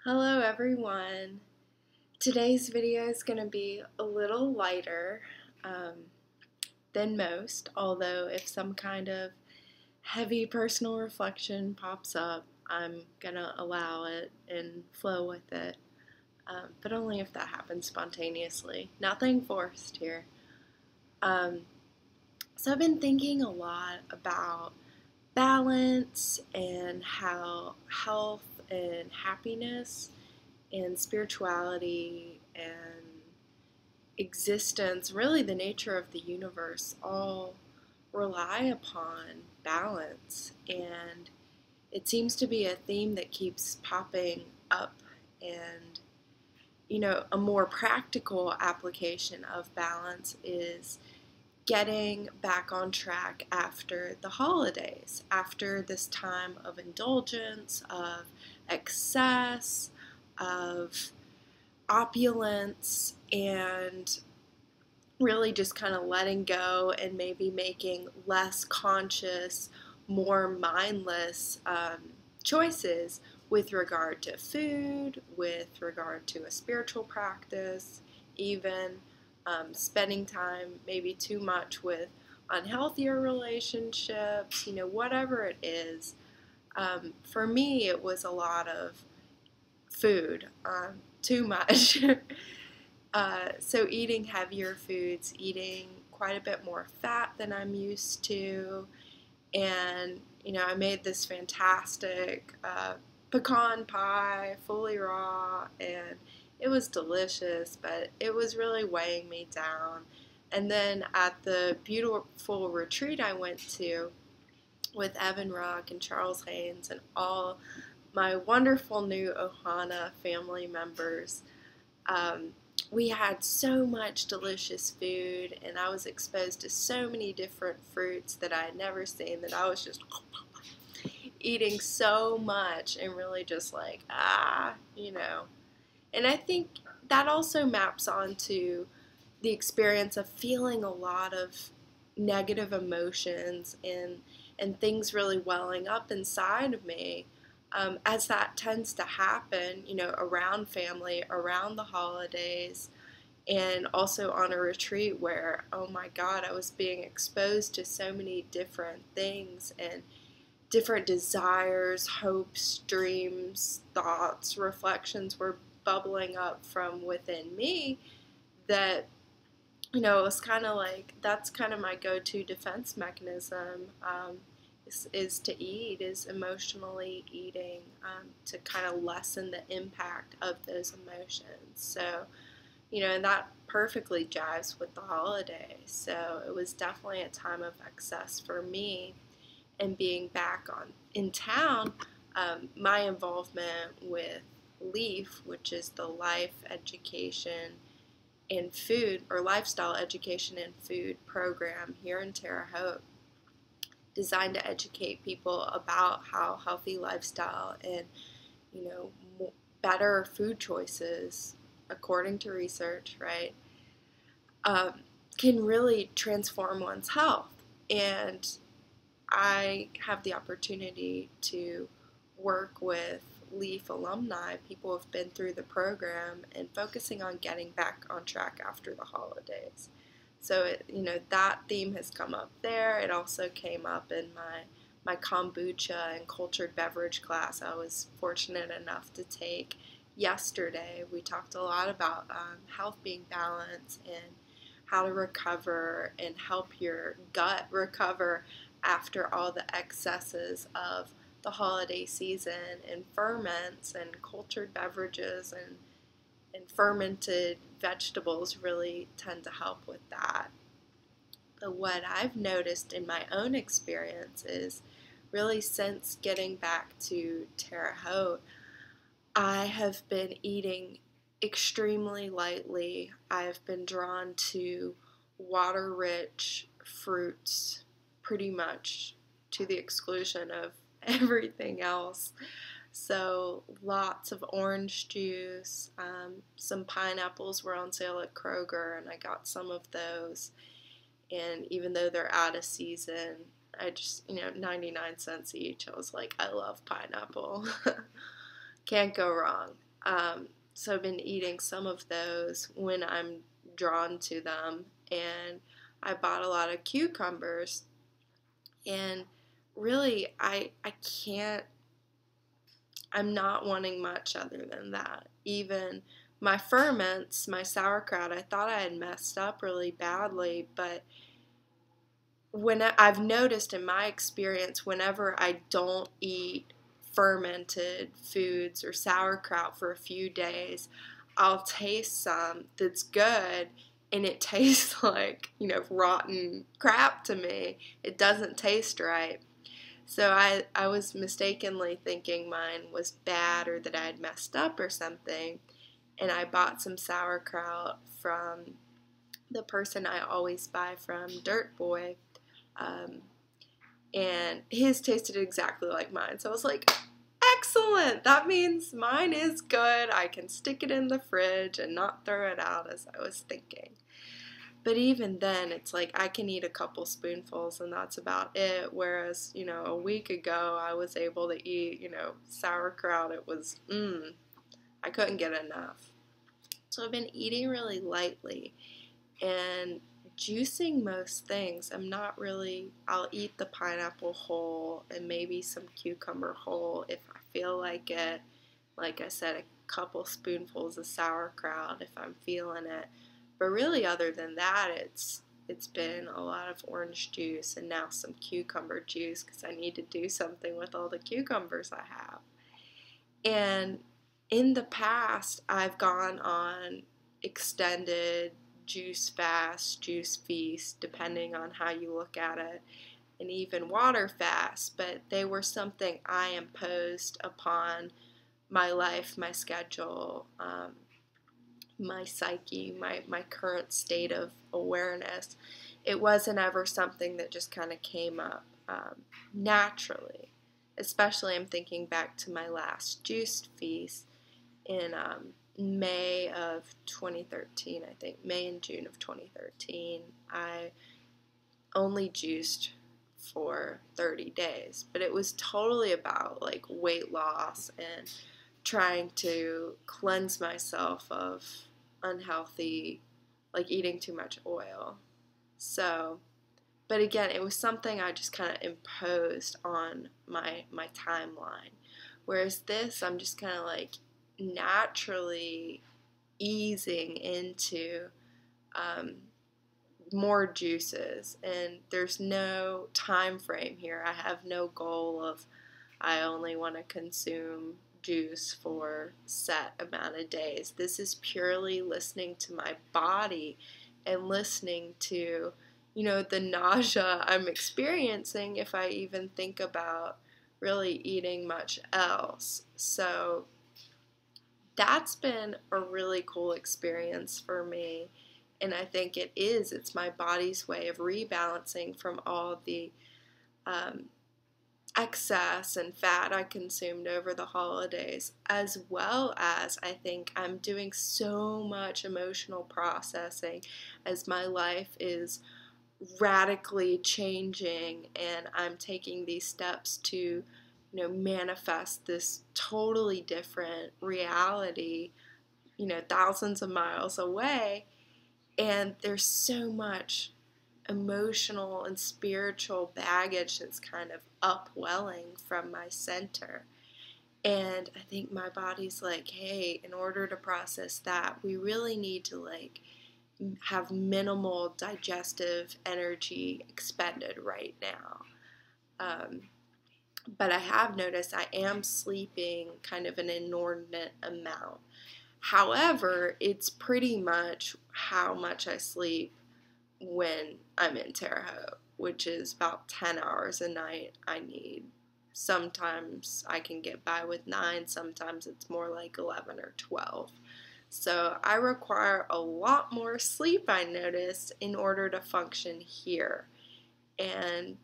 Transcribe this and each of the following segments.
Hello everyone. Today's video is going to be a little lighter um, than most, although if some kind of heavy personal reflection pops up, I'm going to allow it and flow with it, but only if that happens spontaneously. Nothing forced here. Um, so I've been thinking a lot about balance and how health and happiness and spirituality and existence, really the nature of the universe, all rely upon balance. And it seems to be a theme that keeps popping up. And, a more practical application of balance is getting back on track after the holidays, after this time of indulgence, of excess, of opulence, and really just kind of letting go and maybe making less conscious, more mindless choices with regard to food, with regard to a spiritual practice, even spending time maybe too much with unhealthier relationships, whatever it is. For me, it was a lot of food, too much. So eating heavier foods, eating quite a bit more fat than I'm used to, and I made this fantastic pecan pie, fully raw, and it was delicious, but it was really weighing me down. And then at the beautiful retreat I went to with Evan Rock and Charles Haynes and all my wonderful new Ohana family members, um, we had so much delicious food, and I was exposed to so many different fruits that I had never seen, that I was just eating so much and really just like, And I think that also maps onto the experience of feeling a lot of negative emotions and things really welling up inside of me, as that tends to happen, around family, around the holidays, and also on a retreat where, oh my God, I was being exposed to so many different things and different desires, hopes, dreams, thoughts, reflections were bubbling up from within me that, it was kind of like, that's kind of my go-to defense mechanism, is to eat, is emotionally eating, to kind of lessen the impact of those emotions. So, and that perfectly jives with the holidays. So it was definitely a time of excess for me. And being back in town, my involvement with LEAF, which is the Life Education and Food, or Lifestyle Education and Food program here in Terre Haute, designed to educate people about how healthy lifestyle and, better food choices, according to research, right, can really transform one's health. And I have the opportunity to work with LEAF alumni, people who have been through the program, and focusing on getting back on track after the holidays. So, that theme has come up there. It also came up in my kombucha and cultured beverage class I was fortunate enough to take yesterday. We talked a lot about health being balanced and how to recover and help your gut recover after all the excesses of the holiday season, and ferments and cultured beverages and fermented vegetables really tend to help with that. But what I've noticed in my own experience is, really since getting back to Terre Haute, I have been eating extremely lightly. I've been drawn to water-rich fruits pretty much to the exclusion of everything else. So lots of orange juice, some pineapples were on sale at Kroger, and I got some of those. And even though they're out of season, I just, 99 cents each. I was like, I love pineapple. Can't go wrong. So I've been eating some of those when I'm drawn to them. And I bought a lot of cucumbers. And really, I can't, I'm not wanting much other than that. Even my ferments, my sauerkraut, I thought I had messed up really badly, but when I've noticed in my experience, whenever I don't eat fermented foods or sauerkraut for a few days, I'll taste some that's good, and it tastes like, rotten crap to me. It doesn't taste right. So I was mistakenly thinking mine was bad or that I had messed up or something, and I bought some sauerkraut from the person I always buy from, Dirt Boy, um, and his tasted exactly like mine. So I was like, excellent! That means mine is good. I can stick it in the fridge and not throw it out as I was thinking. But even then, it's like I can eat a couple spoonfuls and that's about it. Whereas, a week ago, I was able to eat, sauerkraut. It was, I couldn't get enough. So I've been eating really lightly and juicing most things. I'll eat the pineapple whole and maybe some cucumber whole if I feel like it. Like I said, a couple spoonfuls of sauerkraut if I'm feeling it. But really, other than that, it's been a lot of orange juice and now some cucumber juice because I need to do something with all the cucumbers I have. And in the past, I've gone on extended juice fast, juice feast, depending on how you look at it, and even water fast, but they were something I imposed upon my life, my schedule, my psyche, my current state of awareness. It wasn't ever something that just kind of came up naturally. Especially, I'm thinking back to my last juice feast in May of 2013, I think. May and June of 2013. I only juiced for 30 days, but it was totally about like weight loss and trying to cleanse myself of unhealthy, like eating too much oil. So, but again, it was something I just kind of imposed on my timeline. Whereas this, I'm just kind of like naturally easing into more juices, and there's no time frame here. I have no goal of I only want to consume juice for set amount of days. This is purely listening to my body and listening to, the nausea I'm experiencing if I even think about really eating much else. So that's been a really cool experience for me. And I think it's my body's way of rebalancing from all the excess and fat I consumed over the holidays, as well as I think I'm doing so much emotional processing as my life is radically changing and I'm taking these steps to, manifest this totally different reality, thousands of miles away. And there's so much emotional and spiritual baggage that's kind of upwelling from my center. And I think my body's like, hey, in order to process that, we really need to have minimal digestive energy expended right now. But I have noticed I am sleeping kind of an inordinate amount. However, it's pretty much how much I sleep when I'm in Terre Haute, which is about 10 hours a night I need. Sometimes I can get by with 9, sometimes it's more like 11 or 12. So I require a lot more sleep, I noticed, in order to function here. And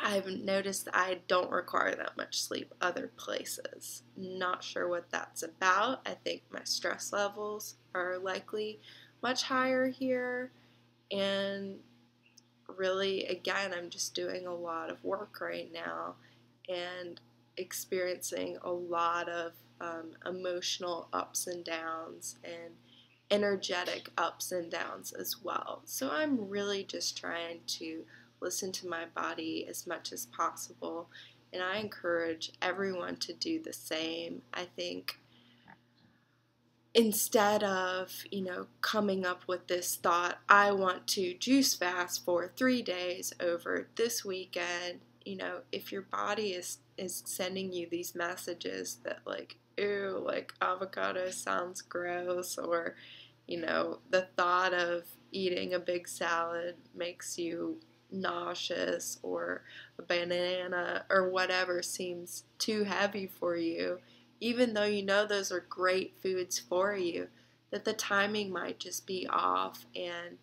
I've noticed that I don't require that much sleep other places. Not sure what that's about. I think my stress levels are likely much higher here. And really, again, I'm just doing a lot of work right now. And experiencing a lot of emotional ups and downs and energetic ups and downs as well. So I'm really just trying to listen to my body as much as possible, and I encourage everyone to do the same. I think instead of, coming up with this thought, I want to juice fast for 3 days over this weekend, if your body is sending you these messages that like, ew, like avocado sounds gross, or, the thought of eating a big salad makes you nauseous, or a banana or whatever seems too heavy for you, even though those are great foods for you, that the timing might just be off, and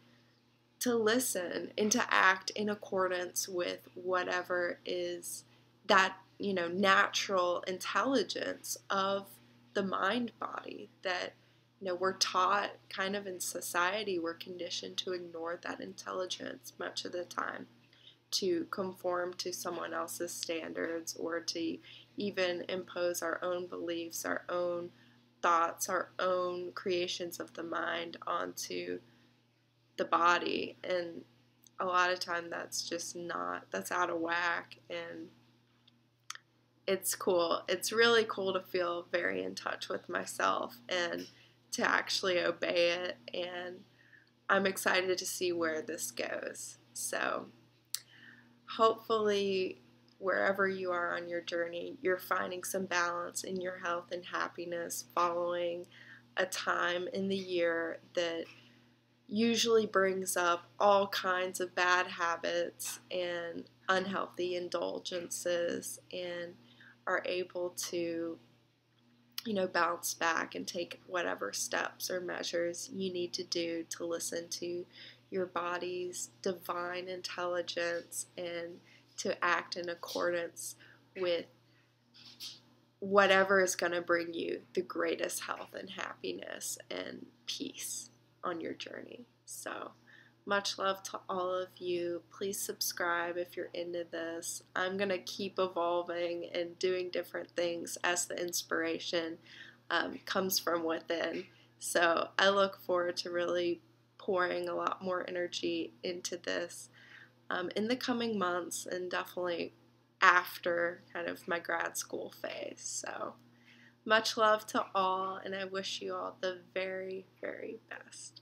to listen and to act in accordance with whatever is that, natural intelligence of the mind body that, we're taught kind of in society, we're conditioned to ignore that intelligence much of the time, to conform to someone else's standards, or to even impose our own beliefs, our own thoughts, our own creations of the mind onto the body. And a lot of time that's out of whack, and it's cool. It's really cool to feel very in touch with myself and to actually obey it, and I'm excited to see where this goes. So hopefully, wherever you are on your journey, you're finding some balance in your health and happiness, following a time in the year that usually brings up all kinds of bad habits and unhealthy indulgences, and are able to, bounce back and take whatever steps or measures you need to do to listen to your body's divine intelligence, and to act in accordance with whatever is going to bring you the greatest health and happiness and peace on your journey. So much love to all of you. Please subscribe if you're into this. I'm going to keep evolving and doing different things as the inspiration comes from within. So I look forward to really pouring a lot more energy into this in the coming months, and definitely after kind of my grad school phase. So much love to all, and I wish you all the very, very best.